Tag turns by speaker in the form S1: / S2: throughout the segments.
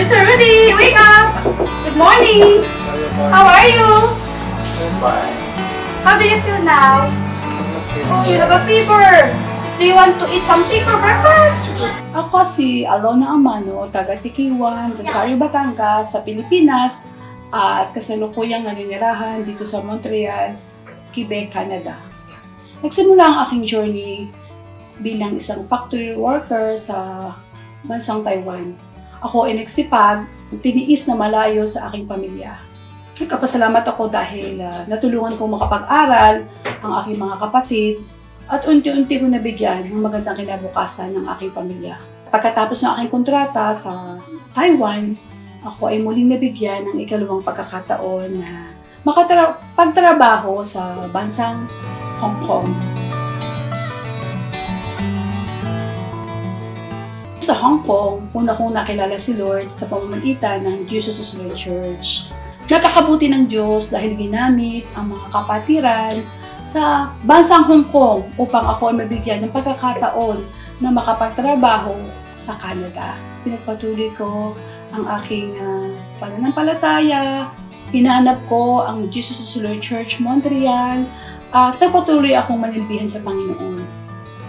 S1: Mr. Rudy, wake up! Good morning! How are you?
S2: I'm fine.
S1: How do you feel now? Oh, you have a fever! Do you want to eat something for breakfast?
S3: Ako si Alona Amano, taga Tikiwan, Rosario, Batangas, sa Pilipinas, at kasalukuyang naninirahan dito sa Montreal, Quebec, Canada. Nagsimula ang aking journey bilang isang factory worker sa bansang Taiwan. Ako ay nagsipag, tiniis na malayo sa aking pamilya. Nagkapasalamat ako dahil natulungan kong makapag-aral ang aking mga kapatid at unti-unti ko nabigyan ng magandang kinabukasan ng aking pamilya. Pagkatapos ng aking kontrata sa Taiwan, ako ay muling nabigyan ng ikalawang pagkakataon na makapagtrabaho sa bansang Hong Kong. Sa Hong Kong, una kong nakilala si Lord sa pamamagitan ng Jesus Lord Church. Napakabuti ng Diyos dahil ginamit ang mga kapatiran sa bansang Hong Kong upang ako ay mabigyan ng pagkakataon na makapagtrabaho sa Canada. Pinagpatuloy ko ang aking pananampalataya, hinanap ko ang Jesus Lord Church Montreal at nagpatuloy akong manilbihan sa Panginoon.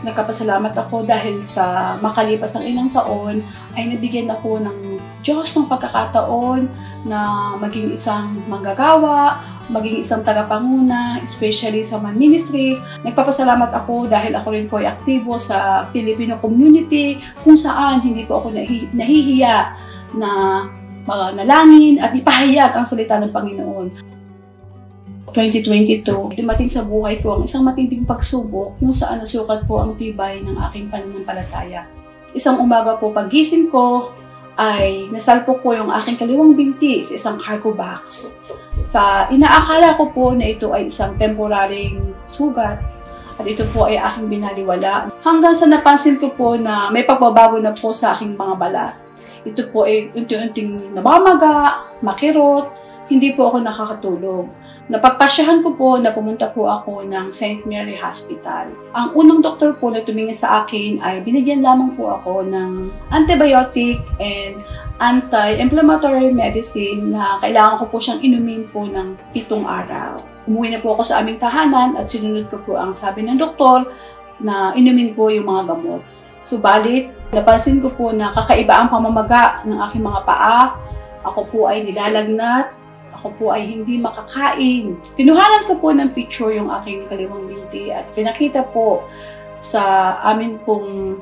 S3: Nagkapasalamat ako dahil sa makalipas ng ilang taon ay nabigyan ako ng Diyos ng pagkakataon na maging isang manggagawa, maging isang tagapanguna, especially sa man ministry. Nagpapasalamat ako dahil ako rin po ay aktibo sa Filipino community kung saan hindi po ako nahihiya na manalangin at ipahayag ang salita ng Panginoon. 2022, dumating sa buhay ko ang isang matinding pagsubok kung saan nasukat po ang tibay ng aking pananampalataya. Isang umaga po paggising ko ay nasalpok ko yung aking kaliwang binti sa isang cargo box. Sa inaakala ko po na ito ay isang temporaryong sugat at ito po ay aking binaliwala hanggang sa napansin ko po na may pagbabago na po sa aking mga balat. Ito po ay unti-unting namamaga, makirot, hindi po ako nakakatulog. Napagpasyahan ko po na pumunta po ako ng St. Mary Hospital. Ang unang doktor po na tumingin sa akin ay binigyan lamang po ako ng antibiotic and anti-inflammatory medicine na kailangan ko po siyang inumin po ng 7 araw. Umuwi na po ako sa aming tahanan at sinunod ko po ang sabi ng doktor na inumin po yung mga gamot. Subalit, napansin ko po na kakaiba ang pamamaga ng aking mga paa. Ako po ay nilalagnat. Ako po ay hindi makakain. Kinuhanan ko po ng picture yung aking kaliwang binti at pinakita po sa amin pong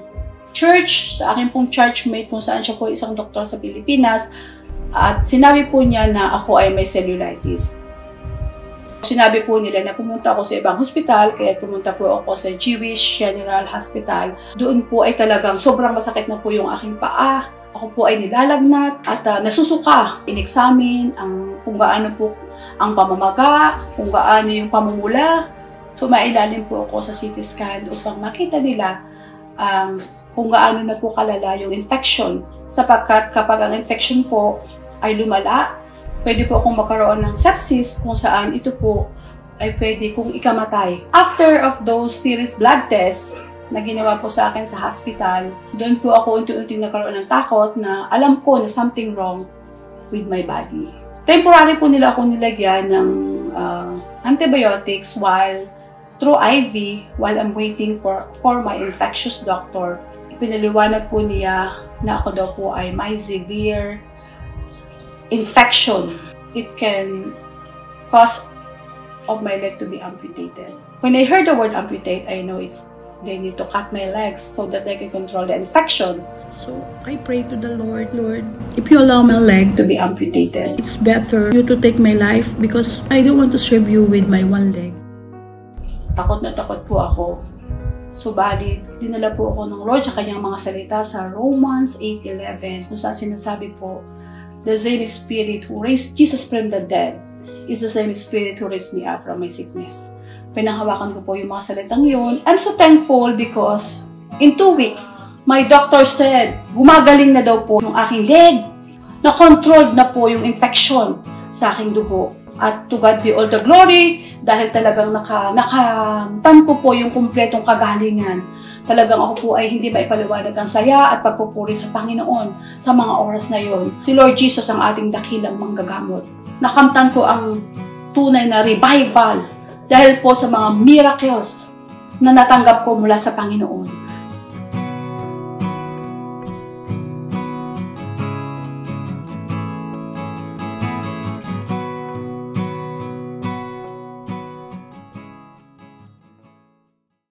S3: church, sa aking pong churchmate kung saan siya po isang doktor sa Pilipinas at sinabi po niya na ako ay may cellulitis. Sinabi po nila na pumunta ako sa ibang hospital kaya pumunta po ako sa Jewish General Hospital. Doon po ay talagang sobrang masakit na po yung aking paa. Ako po ay nilalagnat at nasusuka. In-examine kung gaano po ang pamamaga, kung gaano yung pamumula. So, mailalim po ako sa CT scan upang makita nila kung gaano na po kalala yung infection. Sapagkat kapag ang infection po ay lumala, pwede po akong magkaroon ng sepsis kung saan ito po ay pwede kong ikamatay. After of those series blood tests, na ginawa po sa akin sa hospital, doon po ako unti-unti nagkaroon ng takot na alam ko na something wrong with my body. Temporary po nila ako nilagyan ng antibiotics through IV while I'm waiting for my infectious doctor. Ipinaliwanag po niya na ako daw po ay may severe infection. It can cause of my leg to be amputated. When I heard the word amputate, I know they need to cut my legs so that they can control the infection. So I pray to the Lord, if you allow my leg to be amputated, it's better you to take my life because I don't want to serve you with my one leg. Takot na takot po ako. Subalit, dinala po ako ng Lord sa kanyang mga salita sa Romans 8:11 kung saan sinasabi po, the same Spirit who raised Jesus from the dead is the same Spirit who raised me up from my sickness. Pinanghawakan ko po yung mga salitang yun. I'm so thankful because in 2 weeks, my doctor said, gumagaling na daw po yung aking leg. Na-controlled na po yung infection sa aking dugo. At to God be all the glory dahil talagang nakamtan ko po yung kumpletong kagalingan. Talagang ako po ay hindi maipaliwanag ang saya at pagpupuri sa Panginoon sa mga oras na yon. Si Lord Jesus ang ating dakilang manggagamot. Nakamtan ko ang tunay na revival dahil po sa mga miracles na natanggap ko mula sa Panginoon.